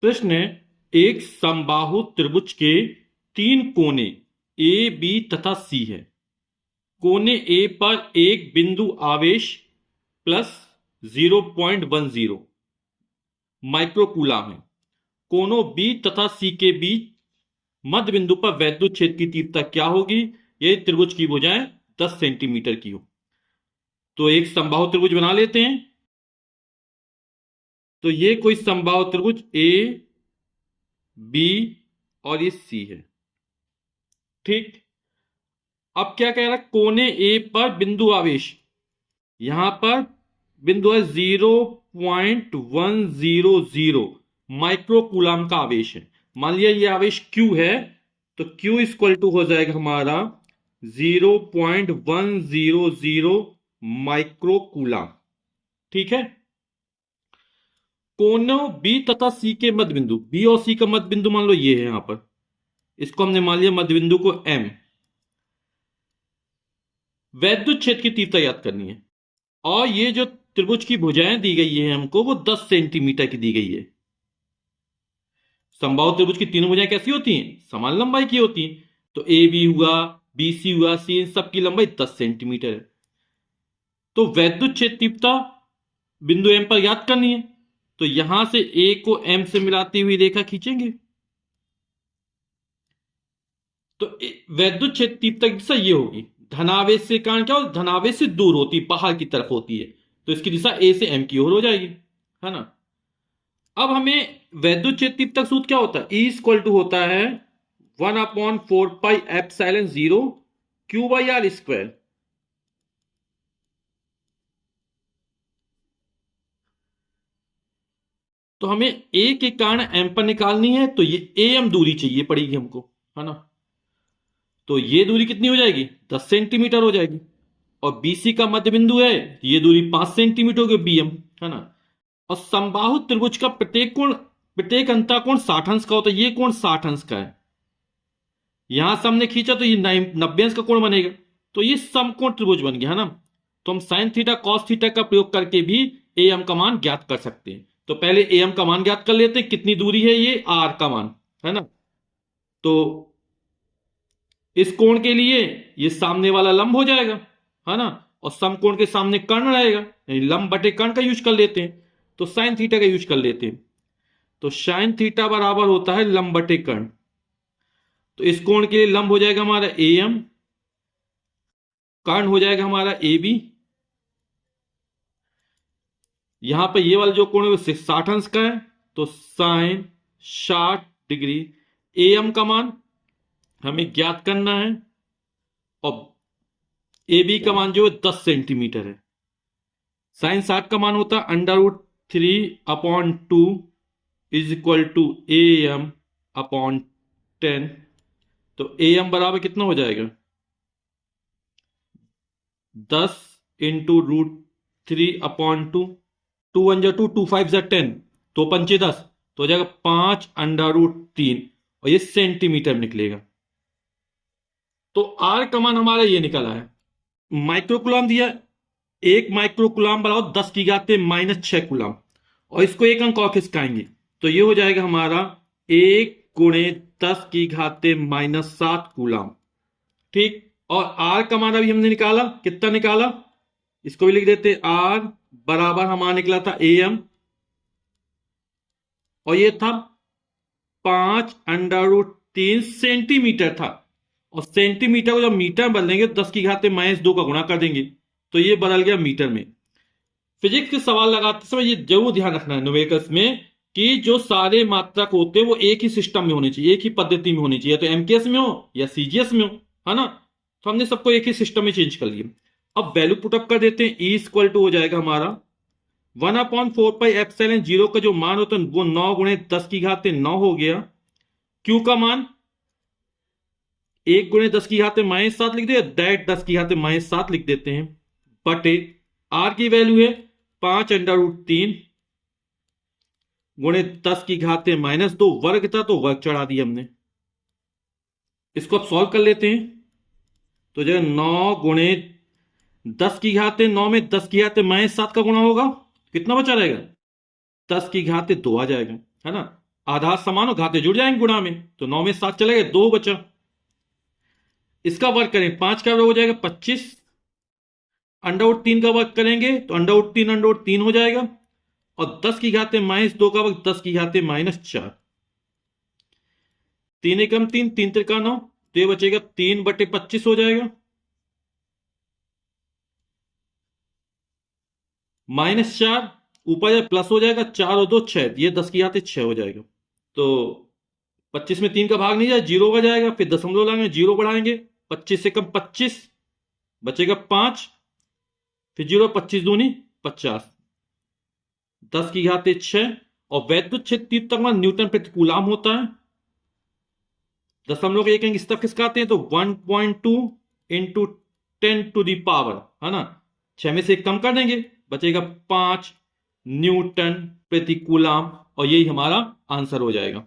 प्रश्न है, एक समबाहु त्रिभुज के तीन कोने ए बी तथा सी है। कोने ए पर एक बिंदु आवेश प्लस 0.10 माइक्रोकूलाम है। कोनों बी तथा सी के बीच मध्य बिंदु पर वैद्युत क्षेत्र की तीव्रता क्या होगी? यदि त्रिभुज की भुजाएं 10 सेंटीमीटर की हो। तो एक समबाहु त्रिभुज बना लेते हैं। तो ये कोई समबाहु त्रिभुज ए बी और ये सी है। ठीक, अब क्या कह रहा है? कोने ए पर बिंदु आवेश, यहां पर बिंदु है 0.100 माइक्रोकूलाम का आवेश है। मान लिया ये आवेश Q है, तो Q इक्वल टू हो जाएगा हमारा 0.100 माइक्रोकूलाम। ठीक है। कोनों B तथा C के मध्य बिंदु, B और C का मध्य बिंदु मान लो ये है, यहां पर इसको हमने मान लिया मध्य बिंदु को M। वैद्युत क्षेत्र की तीव्रता याद करनी है, और ये जो त्रिभुज की भुजाएं दी गई है हमको, वो 10 सेंटीमीटर की दी गई है। समबाहु त्रिभुज की तीनों भुजाएं कैसी होती हैं? समान लंबाई की होती हैं। तो ए बी हुआ, बी सी हुआ, सी, इन सबकी लंबाई 10 सेंटीमीटर है। तो वैद्युत क्षेत्र तीव्रता बिंदु एम पर याद करनी है। तो यहां से ए को एम से मिलाती हुई रेखा खींचेंगे। तो वैद्युत क्षेत्र तीव्रता की दिशा ये होगी। धनावेश से कारण क्या होता है? धनावेश से दूर होती है, बाहर की तरफ होती है, तो इसकी दिशा ए से एम की ओर हो जाएगी, है ना। अब हमें वैद्युत क्षेत्र तीव्रता सूत्र क्या होता है? E इक्वल टू होता है 1/4πε0 Q/r²। तो हमें ए के कारण एम पर निकालनी है, तो ये एम दूरी चाहिए पड़ेगी हमको, है ना। तो ये दूरी कितनी हो जाएगी? 10 सेंटीमीटर हो जाएगी। और बीसी का मध्य बिंदु है, ये दूरी 5 सेंटीमीटर होगी, बीएम, है ना। और समबाहु त्रिभुज का प्रत्येक अंतःकोण 60 अंश का होता है। ये कोण 60 अंश का है। यहां से हमने खींचा तो ये 90 अंश का कोण बनेगा। तो ये समकोण त्रिभुज बन गया, है ना। तो हम साइन थीटा कॉस थीटा का प्रयोग करके भी एम का मान ज्ञात कर सकते हैं। तो पहले एम का मान ज्ञात कर लेते हैं। कितनी दूरी है? ये आर का मान, है ना। तो इस कोण के लिए ये सामने वाला लंब हो जाएगा, है ना। और समकोण के सामने कर्ण रहेगा, यानी लंब बटे कर्ण का यूज कर लेते हैं। तो साइन थीटा का यूज कर लेते हैं। तो साइन थीटा बराबर होता है लंब बटे कर्ण। तो इस कोण के लिए लंब हो जाएगा हमारा ए एम, कर्ण हो जाएगा हमारा ए बी। यहां पर ये वाला जो कोण है वो 60 अंश का है, तो साइन 60 डिग्री। ए एम का मान हमें ज्ञात करना है, और ए बी का मान जो है 10 सेंटीमीटर है। साइन 60 का मान होता है √3/2 is equal to A M upon 10। तो ए एम बराबर कितना हो जाएगा? 10 इंटू √3/2। 2 1 जा 2, 2 5 जा 10, 2 पंचे 10, तो हो जाएगा 5√3, और ये सेंटीमीटर निकलेगा। तो आर का मान हमारा ये निकला है। माइक्रोकुलाम दिया, 1 माइक्रोकुलाम बराबर 10⁻⁻6 कुलाम, और इसको एक अंक और खिसकाएंगे तो ये हो जाएगा हमारा 1×10⁻⁻7 कुलाम। ठीक, और आर का मान अभी हमने निकाला, कितना निकाला? इसको भी लिख देते। आर बराबर हमारा निकला था ए एम, और ये था 5√3 सेंटीमीटर था। और सेंटीमीटर को जब मीटर में बदलेंगे तो 10⁻⁻2 का गुणा कर देंगे, तो ये बदल गया मीटर में। फिजिक्स के सवाल लगाते समय ये जरूर ध्यान रखना है न्यूमेरिकल्स में, कि जो सारे मात्रक होते हैं वो एक ही सिस्टम में होने चाहिए, एक ही पद्धति में होनी चाहिए, तो एमकेएस में हो या सीजीएस में हो, है ना। तो हमने सबको एक ही सिस्टम में चेंज कर लिया। अब वैल्यू पुटअप कर देते हैं। ई इक्वल टू हो जाएगा हमारा 1/4πε0 का जो मान होता है वो 9×10⁻9 हो गया। क्यू का मान 1×10⁻7 लिख दे, दैट 10⁻7 लिख देते हैं, बटे आर की वैल्यू है 5√3 ×10⁻2 वर्ग था, तो वर्ग चढ़ा दिया हमने। इसको अब सॉल्व कर लेते हैं। तो जो 9×10⁻9 में 10⁻7 का गुणा होगा, कितना बचा रहेगा? 10⁻2 आ जाएगा, है ना। आधार समान हो, घाते जुड़ जाएंगे गुणा में, तो 9 में 7 चले गए, 2 बचा। इसका वर्ग करें, 5 का वर्ग हो जाएगा 25, √3 का वर्ग करेंगे तो √3 हो जाएगा, और 10 की घाते -2 का वर्ग 10 की घाते -4। 3 एकम 3, 3 त्रिका 9, तो ये बचेगा 3/25 हो जाएगा, -4 ऊपर या प्लस हो जाएगा, 4 और 2 6, ये 10 की घाते 6 हो जाएगा। तो 25 में 3 का भाग नहीं जाए, 0 का जाएगा, फिर दशमलव लगाएंगे, 0 बढ़ाएंगे, 25 से कम 25, बचेगा 5, फिर 0, 25 दूनी 50, 10 की घाते 6, और वैद्युत क्षेत्र तक न्यूटन प्रति कूलाम होता है। दशमलव के एक अंक इस तरफ खिसकाते हैं तो 1.2 इंटू 10⁻, है ना, 6 में से 1 कम कर देंगे, बचेगा 5 न्यूटन प्रति कूलाम, और यही हमारा आंसर हो जाएगा।